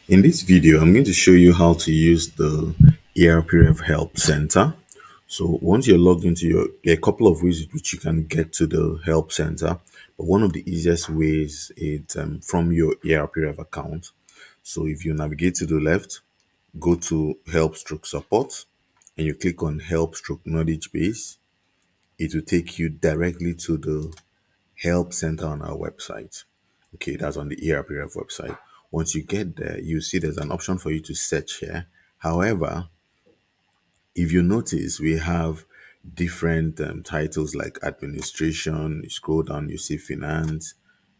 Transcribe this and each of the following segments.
In this video, I'm going to show you how to use the ERPRev Help Center. So once you're logged into there are a couple of ways in which you can get to the Help Center, but one of the easiest ways is from your ERPRev account. So if you navigate to the left, go to Help Stroke Support, and you click on Help Stroke Knowledge Base, it will take you directly to the Help Center on our website. Okay, that's on the ERPRev website. Once you get there, you see there's an option for you to search here. However, if you notice, we have different titles like administration. You scroll down, you see finance,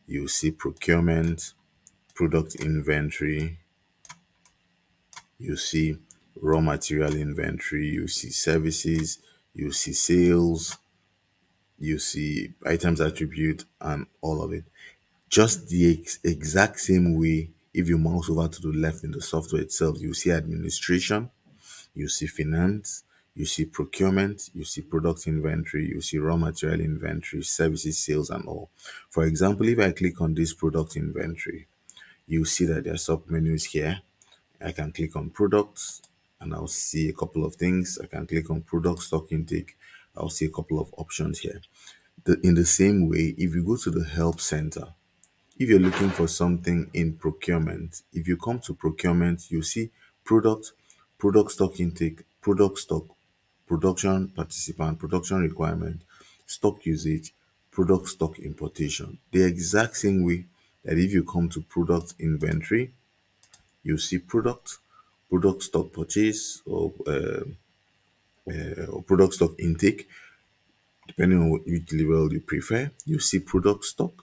you see procurement, product inventory, you see raw material inventory, you see services, you see sales, you see items attribute, and all of it. Just the exact same way, if you mouse over to the left in the software itself, you see administration, you see finance, you see procurement, you see product inventory, you see raw material inventory, services, sales, and all. For example, if I click on this product inventory, you see that there are sub menus here. I can click on products and I'll see a couple of things. I can click on product stock intake. I'll see a couple of options here. In the same way, if you go to the help center, if you're looking for something in procurement, if you come to procurement, you see product, product stock intake, product stock, production participant, production requirement, stock usage, product stock importation. The exact same way that if you come to product inventory, you see product, product stock purchase, or product stock intake, depending on which level you prefer. You see product stock,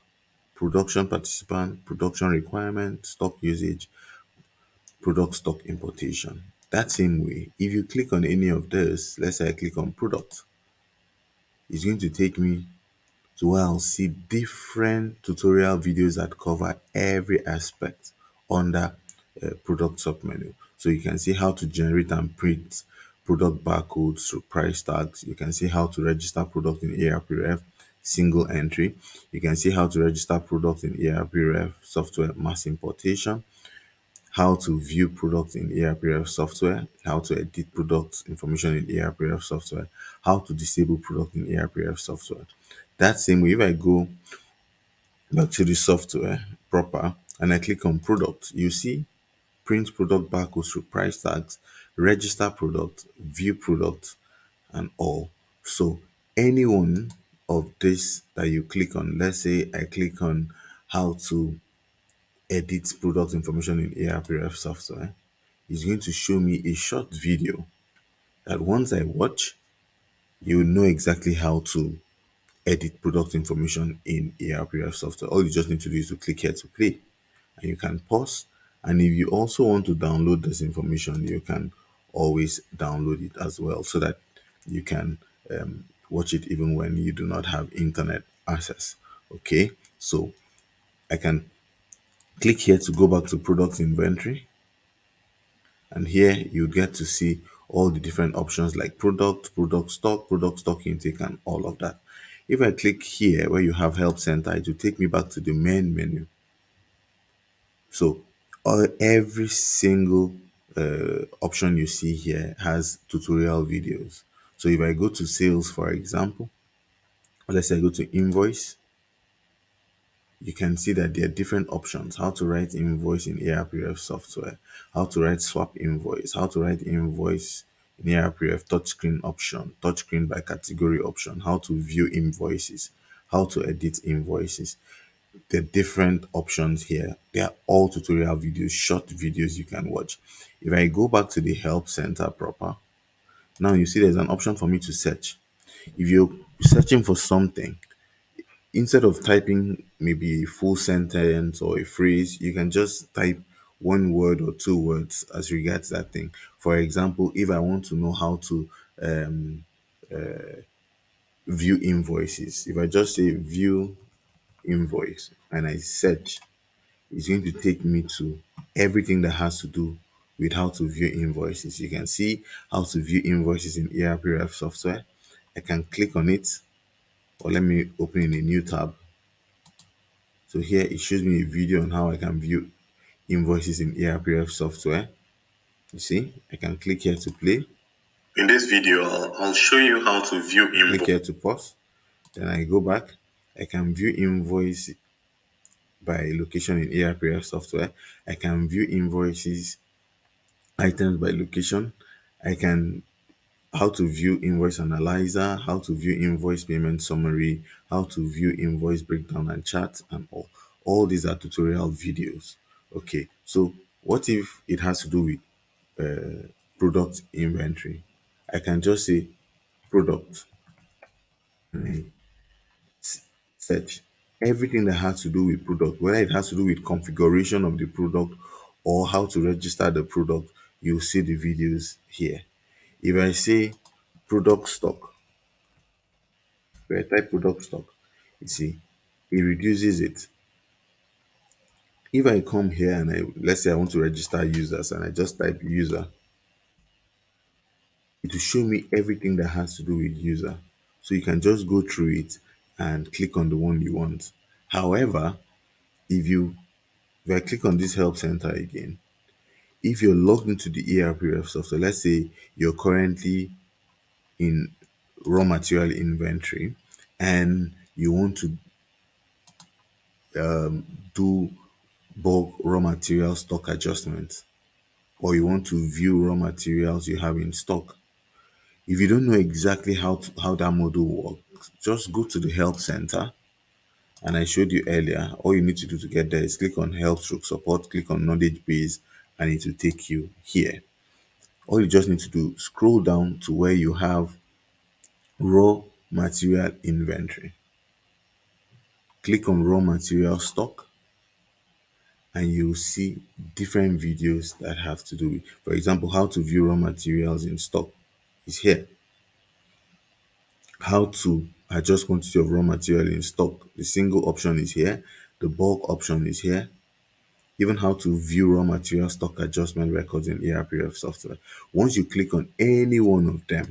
production participant, production requirement, stock usage, product stock importation. That same way, if you click on any of this, let's say I click on product, it's going to take me to where I'll see different tutorial videos that cover every aspect under product submenu. So you can see how to generate and print product barcodes through price tags. You can see how to register product in ERPRev single entry. You can see how to register product in ERPRev software mass importation, how to view product in ERPRev software, how to edit product information in ERPRev software, how to disable product in ERPRev software. That same way, if I go back to the software proper and I click on product, you see print product barcodes through price tags, register product, view product, and all. So any one of this that you click on, let's say I click on how to edit product information in ERPRev software, is going to show me a short video that once I watch, you will know exactly how to edit product information in ERPRev software. All you just need to do is to click here to play, and you can pause. And if you also want to download this information, you can always download it as well so that you can watch it even when you do not have internet access. Okay, so I can click here to go back to product inventory, and here you get to see all the different options like product stock intake, and all of that. If I click here where you have help center, it will take me back to the main menu. So every single option you see here has tutorial videos. So if I go to sales, for example, let's say I go to invoice, you can see that there are different options: how to write invoice in ERPRev software, how to write swap invoice, how to write invoice in ERPRev touchscreen option, touchscreen by category option, how to view invoices, how to edit invoices. The different options here, they are all tutorial videos, short videos you can watch. If I go back to the help center proper, now you see there's an option for me to search. If you're searching for something, instead of typing maybe a full sentence or a phrase, you can just type one word or two words as regards that thing. For example, if I want to know how to view invoices, if I just say view invoice and I search, it's going to take me to everything that has to do with how to view invoices. You can see how to view invoices in ERPRev software. I can click on it, or let me open in a new tab. So here it shows me a video on how I can view invoices in ERPRev software. You see, I can click here to play. In this video, I'll show you how to view invoice. Click here to pause. Then I go back. I can view invoice by location in ERPRev software. I can view invoices, items by location. I can how to view invoice analyzer, how to view invoice payment summary, how to view invoice breakdown and chart, and all. All these are tutorial videos. Okay, so what if it has to do with product inventory? I can just say product, search everything that has to do with product, whether it has to do with configuration of the product or how to register the product. You'll see the videos here. If I say product stock, if I type product stock, you see, it reduces it. If I come here and let's say I want to register users and I just type user, it will show me everything that has to do with user. So you can just go through it and click on the one you want. However, if you if I click on this help center again, if you're logged into the ERPRev software, let's say you're currently in raw material inventory and you want to do bulk raw material stock adjustments, or you want to view raw materials you have in stock. If you don't know exactly how that model works, just go to the help center. And I showed you earlier, all you need to do to get there is click on help stroke support, click on knowledge base, and it will take you here. All you just need to do, scroll down to where you have raw material inventory. Click on raw material stock and you'll see different videos that have to do with, for example, how to view raw materials in stock is here. How to adjust quantity of raw material in stock, the single option is here. The bulk option is here. Even how to view raw material stock adjustment records in ERPRev software. Once you click on any one of them,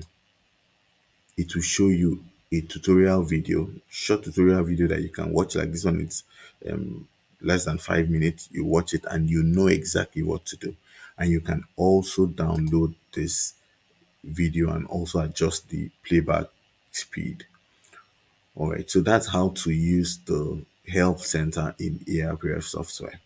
it will show you a tutorial video, short tutorial video that you can watch. Like this one, it's less than 5 minutes. You watch it and you know exactly what to do. And you can also download this video and also adjust the playback speed. All right, so that's how to use the help center in ERPRev software.